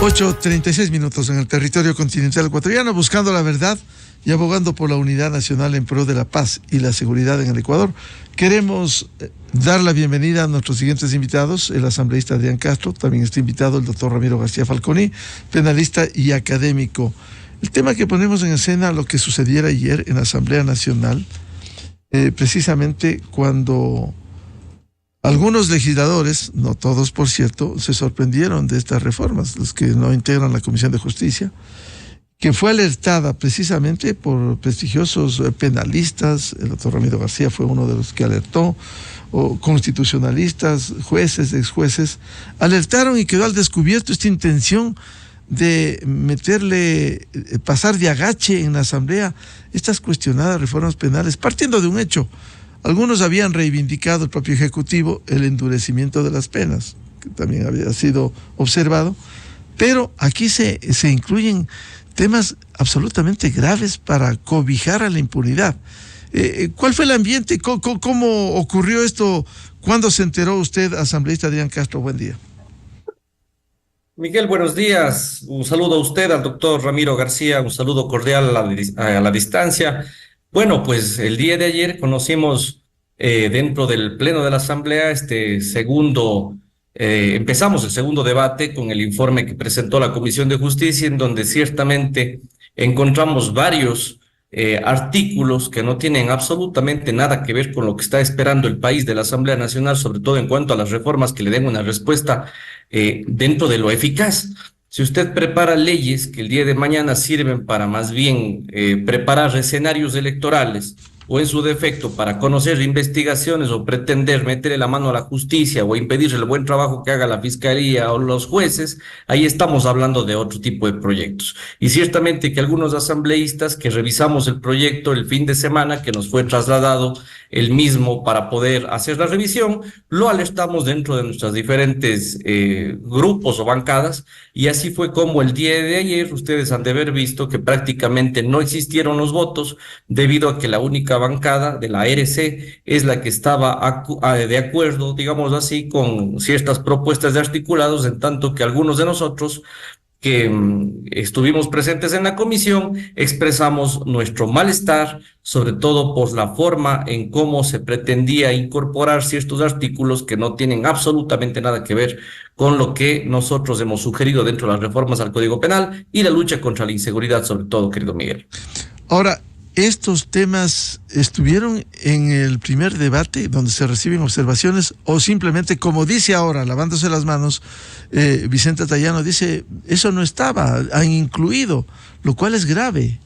8:36 en el territorio continental ecuatoriano, buscando la verdad y abogando por la unidad nacional en pro de la paz y la seguridad en el Ecuador. Queremos dar la bienvenida a nuestros siguientes invitados: el asambleísta Adrián Castro, también está invitado el doctor Ramiro García Falconi, penalista y académico. El tema que ponemos en escena, lo que sucediera ayer en la Asamblea Nacional, precisamente cuando algunos legisladores, no todos por cierto, se sorprendieron de estas reformas, los que no integran la Comisión de Justicia, que fue alertada precisamente por prestigiosos penalistas. El doctor Ramiro García fue uno de los que alertó, o constitucionalistas, jueces, exjueces, alertaron y quedó al descubierto esta intención de meterle, pasar de agache en la Asamblea estas cuestionadas reformas penales, partiendo de un hecho. Algunos habían reivindicado, el propio Ejecutivo, el endurecimiento de las penas, que también había sido observado, pero aquí se incluyen temas absolutamente graves para cobijar a la impunidad. ¿Cuál fue el ambiente? ¿Cómo ocurrió esto? ¿Cuándo se enteró usted, asambleísta Adrián Castro? Buen día. Miguel, buenos días. Un saludo a usted, al doctor Ramiro García, un saludo cordial a la distancia. Bueno, pues el día de ayer conocimos dentro del Pleno de la Asamblea empezamos el segundo debate con el informe que presentó la Comisión de Justicia, en donde ciertamente encontramos varios artículos que no tienen absolutamente nada que ver con lo que está esperando el país de la Asamblea Nacional, sobre todo en cuanto a las reformas que le den una respuesta dentro de lo eficaz. Si usted prepara leyes que el día de mañana sirven para más bien preparar escenarios electorales, o en su defecto para conocer investigaciones o pretender meterle la mano a la justicia o impedir el buen trabajo que haga la fiscalía o los jueces, ahí estamos hablando de otro tipo de proyectos. Y ciertamente que algunos asambleístas que revisamos el proyecto el fin de semana, que nos fue trasladado el mismo para poder hacer la revisión, lo alertamos dentro de nuestras diferentes grupos o bancadas, y así fue como el día de ayer ustedes han de haber visto que prácticamente no existieron los votos, debido a que la única bancada de la RC es la que estaba de acuerdo, digamos así, con ciertas propuestas de articulados, en tanto que algunos de nosotros que estuvimos presentes en la comisión expresamos nuestro malestar, sobre todo por la forma en cómo se pretendía incorporar ciertos artículos que no tienen absolutamente nada que ver con lo que nosotros hemos sugerido dentro de las reformas al Código Penal y la lucha contra la inseguridad, sobre todo, querido Miguel. Ahora, ¿estos temas estuvieron en el primer debate donde se reciben observaciones, o simplemente, como dice ahora, lavándose las manos, Vicente Tallano dice, eso no estaba, han incluido, lo cual es grave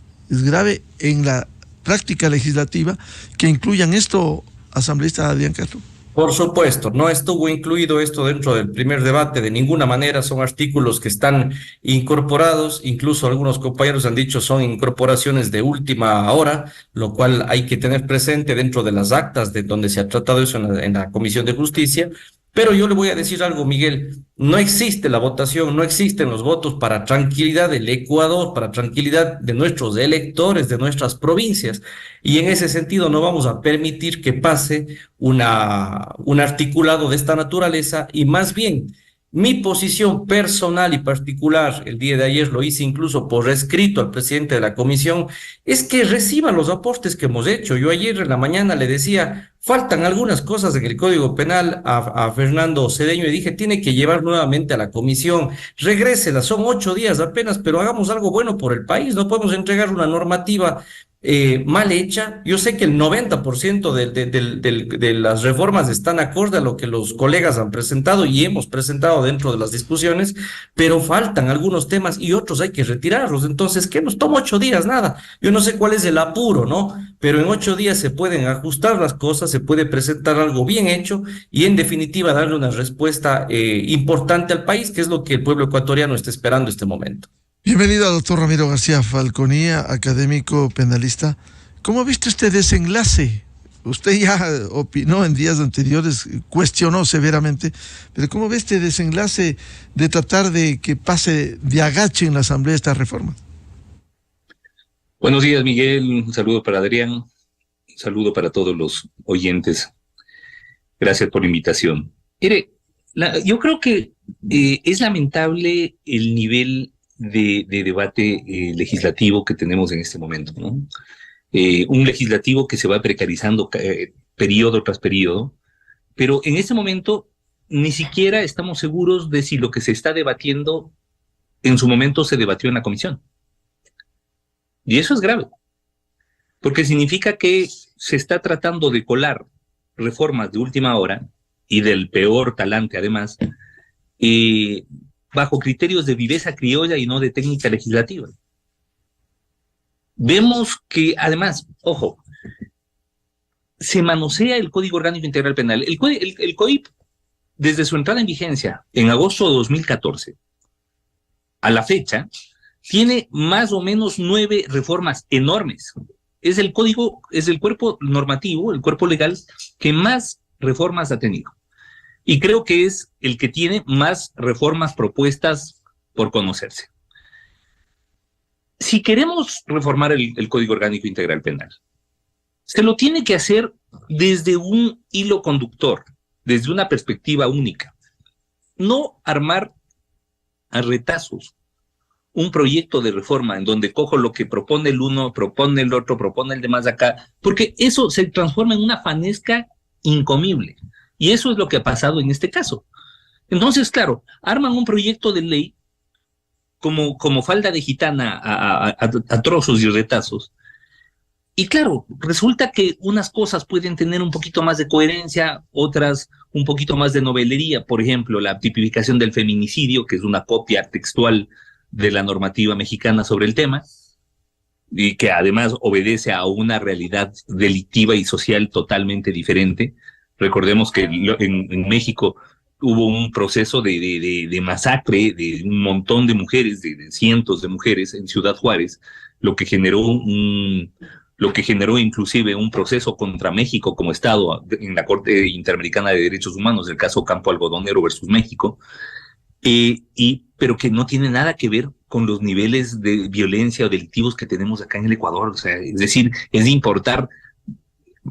en la práctica legislativa que incluyan esto, asambleísta Adrián Castro? Por supuesto, no estuvo incluido esto dentro del primer debate de ninguna manera. Son artículos que están incorporados, incluso algunos compañeros han dicho son incorporaciones de última hora, lo cual hay que tener presente dentro de las actas de donde se ha tratado eso en la Comisión de Justicia. Pero yo le voy a decir algo, Miguel, no existe la votación, no existen los votos para tranquilidad del Ecuador, para tranquilidad de nuestros electores, de nuestras provincias, y en ese sentido no vamos a permitir que pase un articulado de esta naturaleza, y más bien mi posición personal y particular, el día de ayer lo hice incluso por escrito al presidente de la comisión, es que reciba los aportes que hemos hecho. Yo ayer en la mañana le decía, faltan algunas cosas en el Código Penal a Fernando Cedeño, y dije, tiene que llevar nuevamente a la comisión, regrésela, son 8 días apenas, pero hagamos algo bueno por el país. No podemos entregar una normativa mal hecha. Yo sé que el 90% de las reformas están acorde a lo que los colegas han presentado y hemos presentado dentro de las discusiones, pero faltan algunos temas y otros hay que retirarlos. Entonces, ¿qué nos toma 8 días? Nada. Yo no sé cuál es el apuro, ¿no? Pero en 8 días se pueden ajustar las cosas, se puede presentar algo bien hecho y en definitiva darle una respuesta importante al país, que es lo que el pueblo ecuatoriano está esperando este momento. Bienvenido al doctor Ramiro García Falconi, académico penalista. ¿Cómo ha visto este desenlace? Usted ya opinó en días anteriores, cuestionó severamente, pero ¿cómo ve este desenlace de tratar de que pase de agache en la Asamblea esta reforma? Buenos días, Miguel. Un saludo para Adrián, un saludo para todos los oyentes. Gracias por la invitación. Mire, yo creo que Es lamentable el nivel de debate legislativo que tenemos en este momento, ¿no? Un legislativo que se va precarizando periodo tras periodo, pero en este momento ni siquiera estamos seguros de si lo que se está debatiendo en su momento se debatió en la comisión. Y eso es grave, porque significa que se está tratando de colar reformas de última hora y del peor talante además, bajo criterios de viveza criolla y no de técnica legislativa. Vemos que además, ojo, se manosea el Código Orgánico Integral Penal. El COIP, desde su entrada en vigencia en agosto de 2014, a la fecha, tiene más o menos 9 reformas enormes. Es el cuerpo normativo, el cuerpo legal que más reformas ha tenido. Y creo que es el que tiene más reformas propuestas por conocerse. Si queremos reformar el Código Orgánico Integral Penal, se lo tiene que hacer desde un hilo conductor, desde una perspectiva única. No armar a retazos un proyecto de reforma en donde cojo lo que propone el uno, propone el otro, propone el demás acá, porque eso se transforma en una fanesca incomible. Y eso es lo que ha pasado en este caso. Entonces, claro, arman un proyecto de ley como falda de gitana a trozos y retazos. Y claro, resulta que unas cosas pueden tener un poquito más de coherencia, otras un poquito más de novelería. Por ejemplo, la tipificación del feminicidio, que es una copia textual de la normativa mexicana sobre el tema, y que además obedece a una realidad delictiva y social totalmente diferente. Recordemos que en México hubo un proceso de masacre de un montón de mujeres, de cientos de mujeres en Ciudad Juárez, lo que generó inclusive un proceso contra México como Estado en la Corte Interamericana de Derechos Humanos, el caso Campo Algodonero versus México, pero que no tiene nada que ver con los niveles de violencia o delictivos que tenemos acá en el Ecuador. O sea, es decir, es de importar,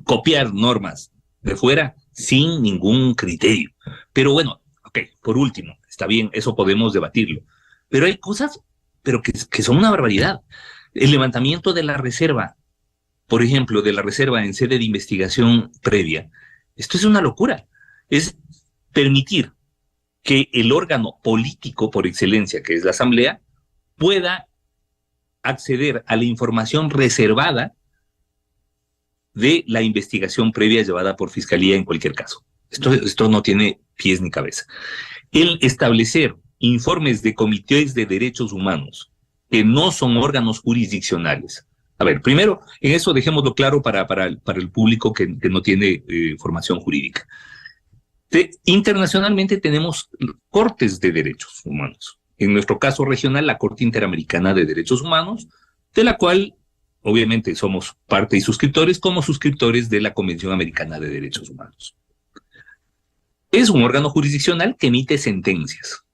copiar normas de fuera sin ningún criterio. Pero bueno, ok, por último, está bien, eso podemos debatirlo. Pero hay cosas, pero que son una barbaridad. El levantamiento de la reserva, por ejemplo, de la reserva en sede de investigación previa, esto es una locura. Es permitir que el órgano político por excelencia, que es la Asamblea, pueda acceder a la información reservada de la investigación previa llevada por Fiscalía en cualquier caso. Esto no tiene pies ni cabeza. El establecer informes de comités de derechos humanos que no son órganos jurisdiccionales. A ver, primero, en eso dejémoslo claro para el público que no tiene formación jurídica. Internacionalmente tenemos cortes de derechos humanos. En nuestro caso regional, la Corte Interamericana de Derechos Humanos, de la cual obviamente somos parte y suscriptores como suscriptores de la Convención Americana de Derechos Humanos. Es un órgano jurisdiccional que emite sentencias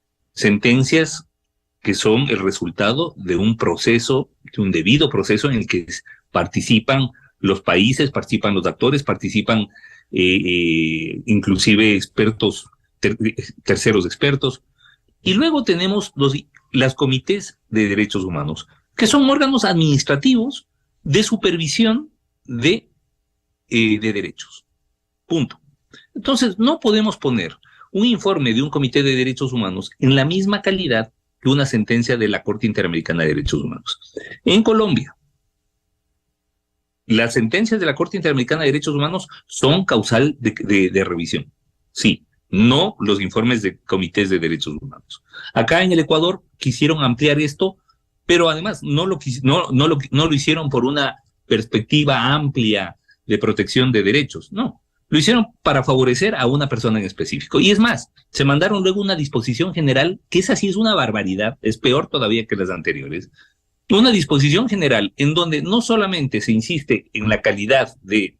que son el resultado de un proceso, de un debido proceso en el que participan los países, participan los actores, participan inclusive expertos, terceros expertos. Y luego tenemos las comités de derechos humanos, que son órganos administrativos de supervisión de derechos. Punto. Entonces, no podemos poner un informe de un comité de derechos humanos en la misma calidad que una sentencia de la Corte Interamericana de Derechos Humanos. En Colombia, las sentencias de la Corte Interamericana de Derechos Humanos son causal de revisión. Sí, no los informes de comités de derechos humanos. Acá en el Ecuador quisieron ampliar esto, pero además no lo hicieron por una perspectiva amplia de protección de derechos, no. Lo hicieron para favorecer a una persona en específico. Y es más, se mandaron luego una disposición general, que esa sí es una barbaridad, es peor todavía que las anteriores, una disposición general en donde no solamente se insiste en la calidad de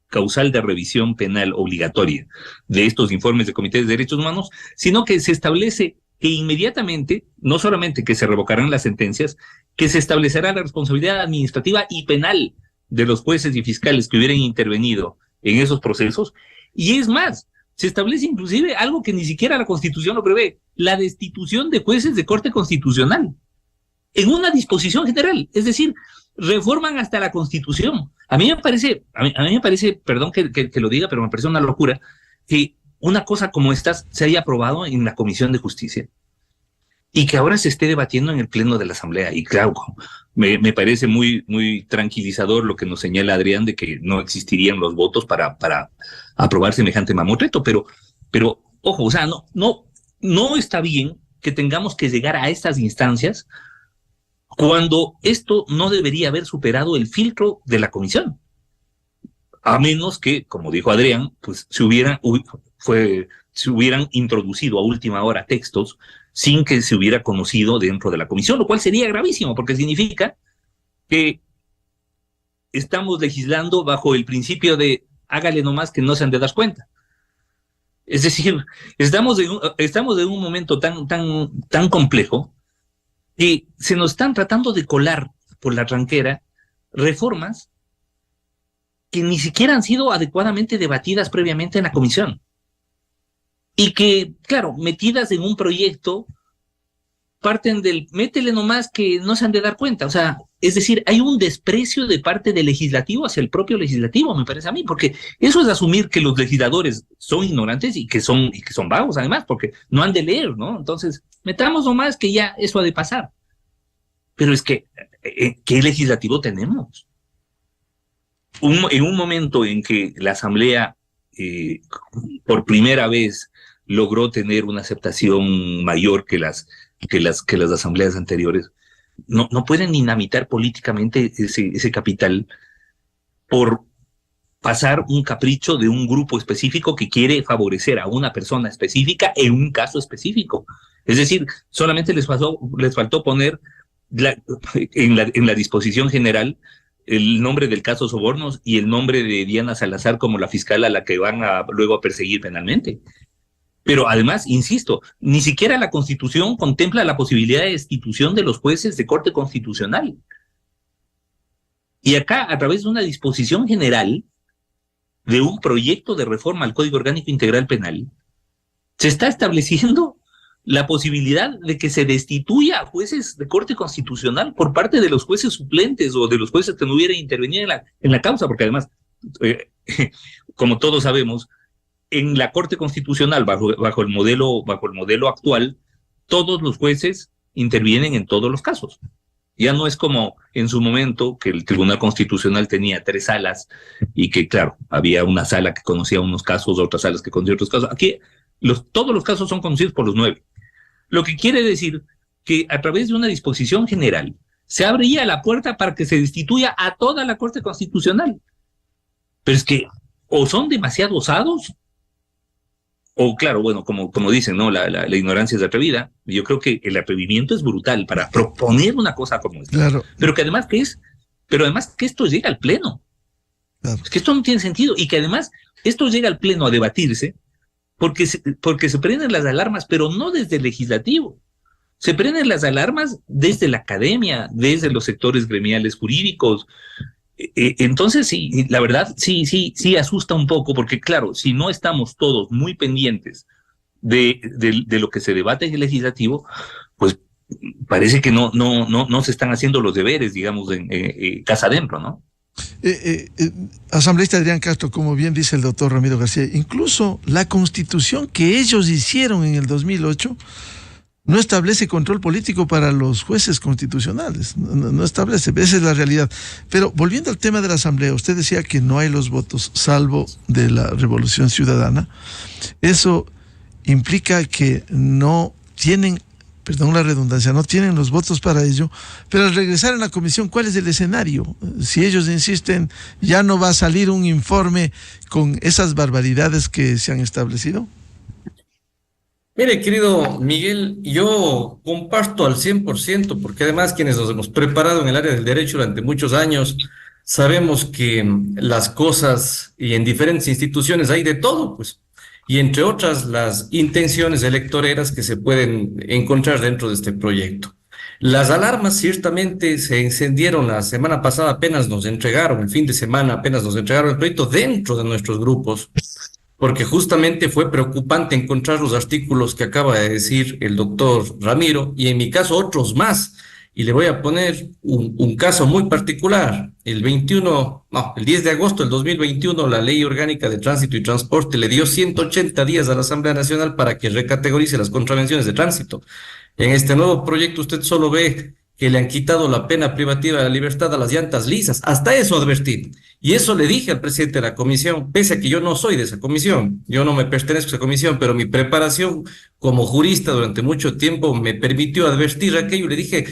causal de revisión penal obligatoria de estos informes de comités de derechos humanos, sino que se establece que inmediatamente, no solamente que se revocarán las sentencias, que se establecerá la responsabilidad administrativa y penal de los jueces y fiscales que hubieran intervenido en esos procesos, y es más, se establece inclusive algo que ni siquiera la Constitución lo prevé, la destitución de jueces de Corte Constitucional, en una disposición general, es decir, reforman hasta la Constitución. A mí me parece, perdón que lo diga, pero me parece una locura que una cosa como esta se haya aprobado en la Comisión de Justicia y que ahora se esté debatiendo en el Pleno de la Asamblea. Y claro, me parece muy, muy tranquilizador lo que nos señala Adrián de que no existirían los votos para aprobar semejante mamotreto, pero ojo, o sea, no está bien que tengamos que llegar a estas instancias cuando esto no debería haber superado el filtro de la comisión, a menos que, como dijo Adrián, pues se hubieran introducido a última hora textos sin que se hubiera conocido dentro de la comisión, lo cual sería gravísimo, porque significa que estamos legislando bajo el principio de hágale nomás que no se han de dar cuenta. Es decir, estamos en un momento tan complejo que se nos están tratando de colar por la tranquera reformas que ni siquiera han sido adecuadamente debatidas previamente en la comisión. Y que, claro, metidas en un proyecto, parten del métele nomás que no se han de dar cuenta. O sea, es decir, hay un desprecio de parte del legislativo hacia el propio legislativo, me parece a mí, porque eso es asumir que los legisladores son ignorantes y que son vagos, además, porque no han de leer, ¿no? Entonces, metamos nomás que ya eso ha de pasar. Pero es que, ¿qué legislativo tenemos? En un momento en que la Asamblea, por primera vez, logró tener una aceptación mayor que las asambleas anteriores, no pueden dinamitar políticamente ese capital por pasar un capricho de un grupo específico que quiere favorecer a una persona específica en un caso específico. Es decir, solamente les faltó poner en la disposición general el nombre del caso Sobornos y el nombre de Diana Salazar como la fiscal a la que van luego a perseguir penalmente. Pero además, insisto, ni siquiera la Constitución contempla la posibilidad de destitución de los jueces de Corte Constitucional. Y acá, a través de una disposición general de un proyecto de reforma al Código Orgánico Integral Penal, se está estableciendo la posibilidad de que se destituya a jueces de Corte Constitucional por parte de los jueces suplentes o de los jueces que no hubieran intervenido en la causa, porque además, como todos sabemos, en la Corte Constitucional, bajo el modelo actual, todos los jueces intervienen en todos los casos. Ya no es como en su momento que el Tribunal Constitucional tenía 3 salas y que, claro, había una sala que conocía unos casos, otras salas que conocían otros casos. Aquí todos los casos son conocidos por los 9. Lo que quiere decir que a través de una disposición general se abría la puerta para que se destituya a toda la Corte Constitucional. Pero es que o son demasiado osados, o claro, bueno, como dicen, ¿no? La ignorancia es atrevida. Yo creo que el atrevimiento es brutal para proponer una cosa como esta. Claro. Pero además que esto llega al Pleno. Claro. Es que esto no tiene sentido. Y que además esto llega al Pleno a debatirse porque se prenden las alarmas, pero no desde el legislativo. Se prenden las alarmas desde la academia, desde los sectores gremiales jurídicos. Entonces, sí, la verdad, sí asusta un poco, porque claro, si no estamos todos muy pendientes de lo que se debate en el legislativo, pues parece que no se están haciendo los deberes, digamos, en casa adentro, ¿no? Asambleísta Adrián Castro, como bien dice el doctor Ramiro García, incluso la Constitución que ellos hicieron en el 2008 no establece control político para los jueces constitucionales, no establece, esa es la realidad. Pero volviendo al tema de la Asamblea, usted decía que no hay los votos, salvo de la Revolución Ciudadana. Eso implica que no tienen, perdón la redundancia, no tienen los votos para ello, pero al regresar a la comisión, ¿cuál es el escenario? Si ellos insisten, ¿ya no va a salir un informe con esas barbaridades que se han establecido? Mire, querido Miguel, yo comparto al 100%, porque además quienes nos hemos preparado en el área del derecho durante muchos años, sabemos que las cosas y en diferentes instituciones hay de todo, pues, y entre otras las intenciones electoreras que se pueden encontrar dentro de este proyecto. Las alarmas ciertamente se encendieron la semana pasada, apenas nos entregaron, el fin de semana apenas nos entregaron el proyecto dentro de nuestros grupos. porque justamente fue preocupante encontrar los artículos que acaba de decir el doctor Ramiro, y en mi caso otros más. Y le voy a poner un caso muy particular. El 10 de agosto del 2021, la Ley Orgánica de Tránsito y Transporte le dio 180 días a la Asamblea Nacional para que recategorice las contravenciones de tránsito. En este nuevo proyecto usted solo ve que le han quitado la pena privativa de la libertad a las llantas lisas. Hasta eso advertí. Y eso le dije al presidente de la comisión, pese a que yo no soy de esa comisión, yo no me pertenezco a esa comisión, pero mi preparación como jurista durante mucho tiempo me permitió advertir aquello y le dije,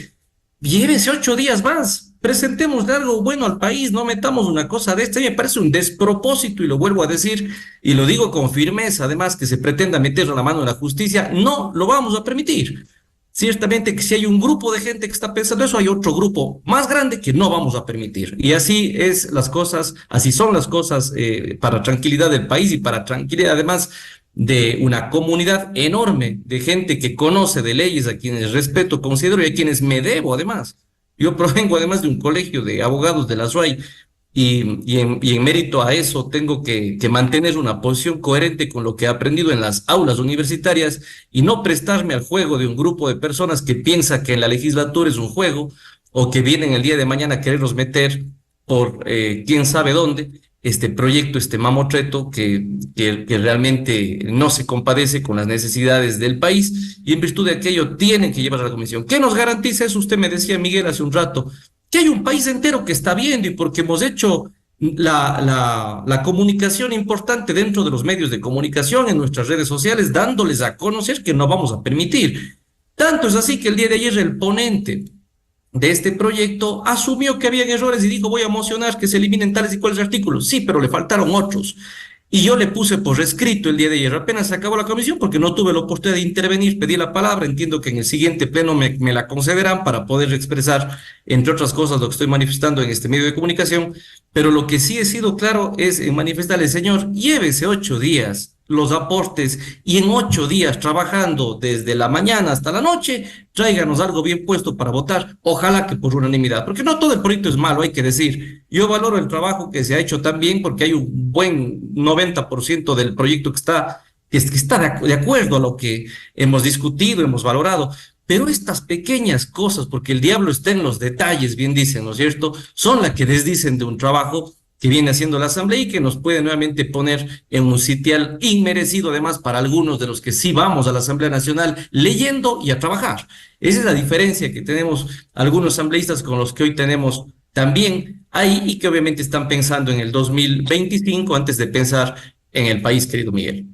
llévese 8 días más, presentémosle algo bueno al país, no metamos una cosa de esta. Me parece un despropósito y lo vuelvo a decir y lo digo con firmeza, además que se pretenda meter la mano en la justicia, no lo vamos a permitir. Ciertamente que si hay un grupo de gente que está pensando eso, hay otro grupo más grande que no vamos a permitir. Y así es las cosas, así son las cosas para tranquilidad del país y para tranquilidad además de una comunidad enorme de gente que conoce de leyes, a quienes respeto, considero y a quienes me debo además. Yo provengo además de un colegio de abogados de la SUAY y en mérito a eso tengo que mantener una posición coherente con lo que he aprendido en las aulas universitarias y no prestarme al juego de un grupo de personas que piensa que en la legislatura es un juego o que vienen el día de mañana a querernos meter por quién sabe dónde este proyecto, este mamotreto que realmente no se compadece con las necesidades del país y en virtud de aquello tienen que llevar a la comisión. ¿Qué nos garantiza eso? Usted me decía, Miguel, hace un rato, que hay un país entero que está viendo y porque hemos hecho la comunicación importante dentro de los medios de comunicación, en nuestras redes sociales, dándoles a conocer que no vamos a permitir. Tanto es así que el día de ayer el ponente de este proyecto asumió que habían errores y dijo, voy a mocionar que se eliminen tales y cuales artículos. Sí, pero le faltaron otros. Y yo le puse por escrito el día de ayer, apenas se acabó la comisión, porque no tuve la oportunidad de intervenir, pedí la palabra, entiendo que en el siguiente pleno me la concederán para poder expresar, entre otras cosas, lo que estoy manifestando en este medio de comunicación, pero lo que sí he sido claro es en manifestarle, señor, llévese 8 días los aportes y en 8 días trabajando desde la mañana hasta la noche, tráiganos algo bien puesto para votar, ojalá que por unanimidad, porque no todo el proyecto es malo, hay que decir. Yo valoro el trabajo que se ha hecho también porque hay un buen 90% del proyecto que está de acuerdo a lo que hemos discutido, hemos valorado. Pero estas pequeñas cosas, porque el diablo está en los detalles, bien dicen, ¿no es cierto?, son las que desdicen de un trabajo que viene haciendo la Asamblea y que nos puede nuevamente poner en un sitial inmerecido, además, para algunos de los que sí vamos a la Asamblea Nacional leyendo y a trabajar. Esa es la diferencia que tenemos algunos asambleístas con los que hoy tenemos también ahí y que obviamente están pensando en el 2025 antes de pensar en el país, querido Miguel.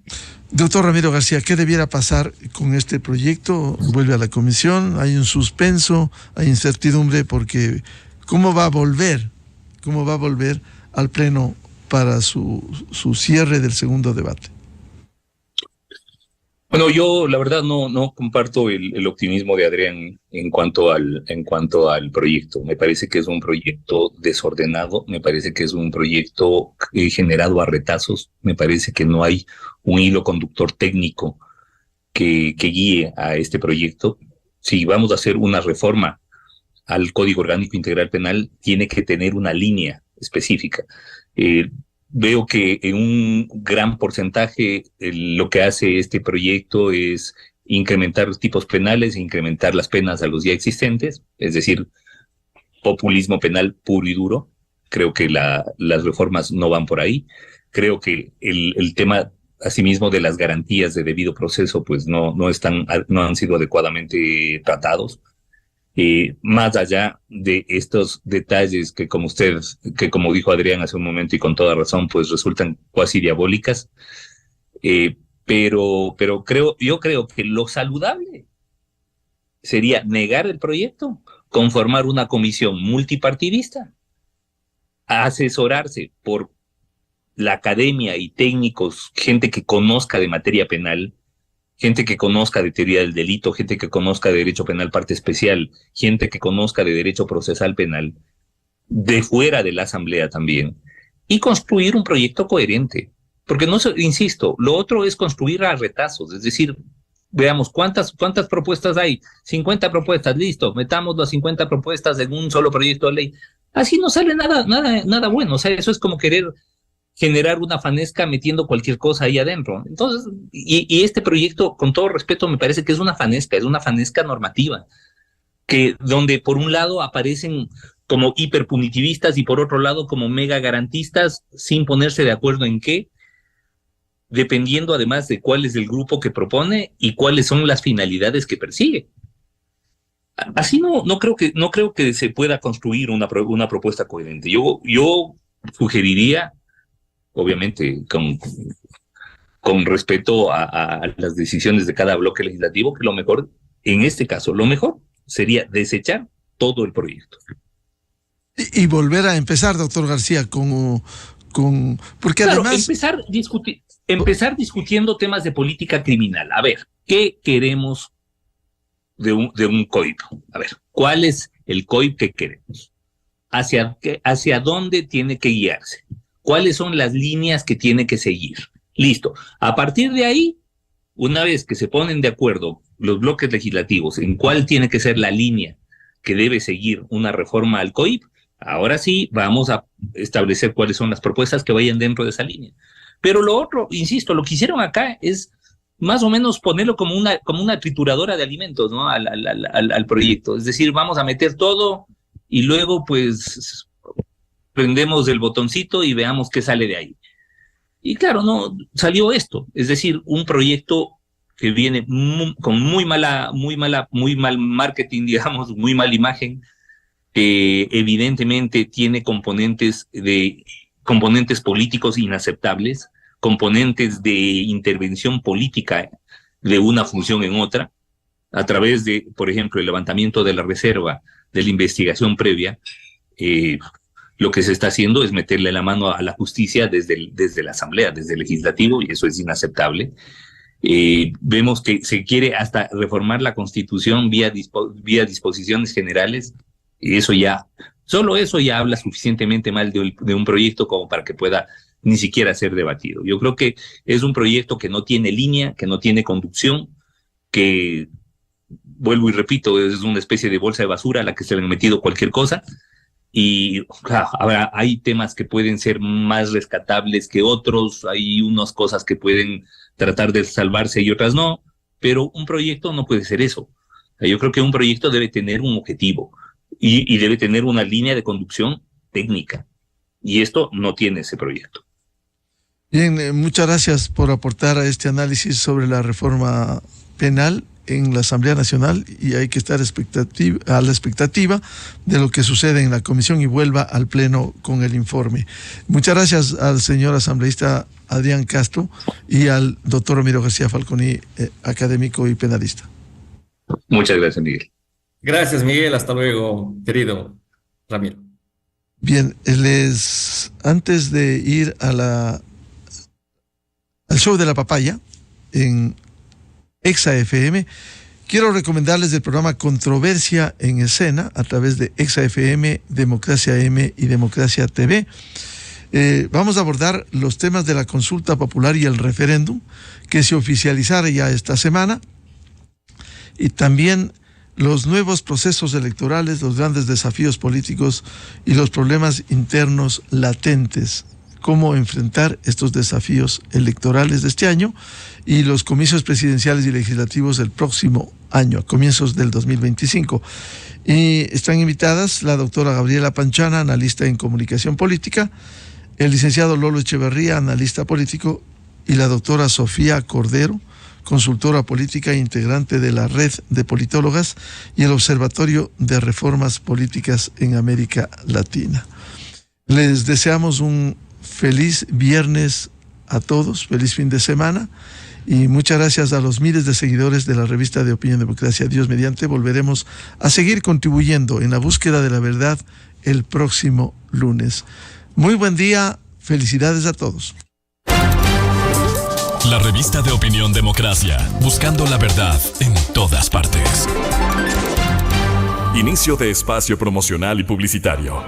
Doctor Ramiro García, ¿qué debiera pasar con este proyecto? Vuelve a la comisión, hay un suspenso, hay incertidumbre porque ¿cómo va a volver al pleno para su cierre del segundo debate? Bueno, yo la verdad no comparto el optimismo de Adrián en cuanto al proyecto. Me parece que es un proyecto desordenado, me parece que es un proyecto generado a retazos, me parece que no hay un hilo conductor técnico que guíe a este proyecto. Si vamos a hacer una reforma al Código Orgánico Integral Penal, tiene que tener una línea específica. Veo que en un gran porcentaje lo que hace este proyecto es incrementar los tipos penales, incrementar las penas a los ya existentes, es decir, populismo penal puro y duro. Creo que las reformas no van por ahí. Creo que el tema, asimismo, de las garantías de debido proceso, pues no han sido adecuadamente tratados. Más allá de estos detalles que como dijo Adrián hace un momento y con toda razón, pues resultan cuasi diabólicas, pero yo creo que lo saludable sería negar el proyecto, conformar una comisión multipartidista, asesorarse por la academia y técnicos, gente que conozca de materia penal, gente que conozca de teoría del delito, gente que conozca de derecho penal parte especial, gente que conozca de derecho procesal penal, de fuera de la Asamblea también, y construir un proyecto coherente. Porque insisto, lo otro es construir a retazos, es decir, veamos cuántas propuestas hay, 50 propuestas, listo, metamos las 50 propuestas en un solo proyecto de ley. Así no sale nada bueno, o sea, eso es como querer generar una fanesca metiendo cualquier cosa ahí adentro. Entonces, y este proyecto, con todo respeto, me parece que es una fanesca normativa, que donde por un lado aparecen como hiperpunitivistas y por otro lado como mega garantistas sin ponerse de acuerdo en qué, dependiendo además de cuál es el grupo que propone y cuáles son las finalidades que persigue. Así no creo que se pueda construir una propuesta coherente. Yo sugeriría, obviamente con respeto a las decisiones de cada bloque legislativo, que lo mejor, en este caso, lo mejor sería desechar todo el proyecto. Y volver a empezar, doctor García, porque claro, además... Empezar discutiendo temas de política criminal. A ver, ¿qué queremos de un COIP? A ver, ¿cuál es el COIP que queremos? ¿Hacia dónde tiene que guiarse? ¿Cuáles son las líneas que tiene que seguir? Listo. A partir de ahí, una vez que se ponen de acuerdo los bloques legislativos en cuál tiene que ser la línea que debe seguir una reforma al COIP, ahora sí vamos a establecer cuáles son las propuestas que vayan dentro de esa línea. Pero lo otro, insisto, lo que hicieron acá es más o menos ponerlo como una trituradora de alimentos, ¿no? al proyecto. Es decir, vamos a meter todo y luego pues prendemos el botoncito y veamos qué sale de ahí. Y claro, no salió esto, es decir, un proyecto que viene con muy mal marketing, digamos, muy mala imagen, que evidentemente tiene componentes políticos inaceptables, componentes de intervención política de una función en otra, a través de, por ejemplo, el levantamiento de la reserva, de la investigación previa. Lo que se está haciendo es meterle la mano a la justicia desde la Asamblea, desde el Legislativo, y eso es inaceptable. Vemos que se quiere hasta reformar la Constitución vía disposiciones generales, y solo eso ya habla suficientemente mal de un proyecto como para que pueda ni siquiera ser debatido. Yo creo que es un proyecto que no tiene línea, que no tiene conducción, que, vuelvo y repito, es una especie de bolsa de basura a la que se le han metido cualquier cosa. Y claro, hay temas que pueden ser más rescatables que otros, hay unas cosas que pueden tratar de salvarse y otras no, pero un proyecto no puede ser eso. Yo creo que un proyecto debe tener un objetivo y debe tener una línea de conducción técnica, y esto no tiene ese proyecto. Bien, muchas gracias por aportar a este análisis sobre la reforma penal en la Asamblea Nacional, y hay que estar a la expectativa de lo que sucede en la comisión y vuelva al Pleno con el informe. Muchas gracias al señor asambleísta Adrián Castro y al doctor Ramiro García Falconi, académico y penalista. Muchas gracias, Miguel. Gracias, Miguel. Hasta luego, querido Ramiro. Bien, antes de ir al show de la papaya en Exa FM, quiero recomendarles el programa Controversia en Escena a través de Exa FM, Democracia M y Democracia TV. Vamos a abordar los temas de la consulta popular y el referéndum que se oficializará ya esta semana, y también los nuevos procesos electorales, los grandes desafíos políticos y los problemas internos latentes. Cómo enfrentar estos desafíos electorales de este año y los comicios presidenciales y legislativos del próximo año, a comienzos del 2025. Y están invitadas la doctora Gabriela Panchana, analista en comunicación política, el licenciado Lolo Echeverría, analista político, y la doctora Sofía Cordero, consultora política e integrante de la Red de Politólogas y el Observatorio de Reformas Políticas en América Latina. Les deseamos un feliz viernes a todos, feliz fin de semana, y muchas gracias a los miles de seguidores de la revista de Opinión Democracia. Dios mediante, volveremos a seguir contribuyendo en la búsqueda de la verdad el próximo lunes. Muy buen día, felicidades a todos. La revista de Opinión Democracia, buscando la verdad en todas partes. Inicio de espacio promocional y publicitario.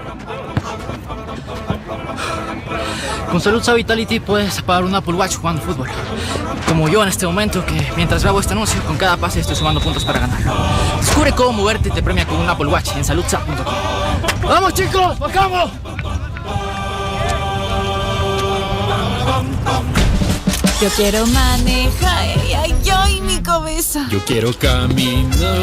Con Salud Vitality puedes pagar un Apple Watch jugando fútbol. Como yo en este momento, que mientras grabo este anuncio, con cada pase estoy sumando puntos para ganar. Descubre cómo moverte y te premia con un Apple Watch en saludsa.com. ¡Vamos, chicos! ¡Bajamos! Yo quiero manejar, ay, ay, ay, mi cabeza. Yo quiero caminar.